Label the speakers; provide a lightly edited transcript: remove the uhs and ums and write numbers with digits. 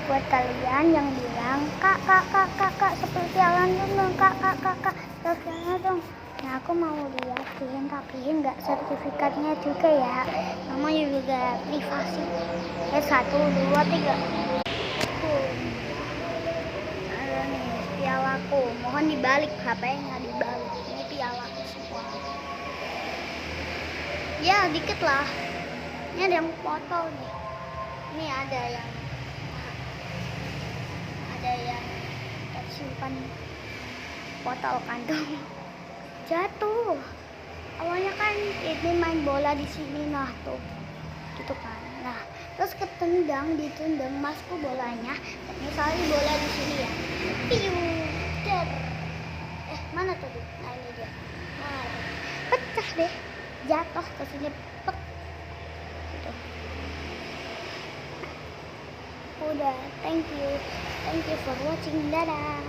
Speaker 1: buat kalian yang bilang kak seperti Alan dong kak seperti Alan dong. Nah aku mau liatin tapi nggak sertifikatnya juga ya, namanya juga privasi. 1, 2, 3. Ada nih pialaku, mohon dibalik, HP-nya dibalik. Ini pialaku semua ya, dikit lah. Ini ada yang foto nih, ini ada yang tersimpan botol kantong jatuh. Awalnya kan ini main bola di sini, nah tuh gitu kan. Nah terus ditendang masku bolanya, misalnya bola di sini ya, der. Mana tadi? Nah ini dia, nah, pecah deh, jatuh ke sini, pek gitu. Udah, thank you for watching, dadah.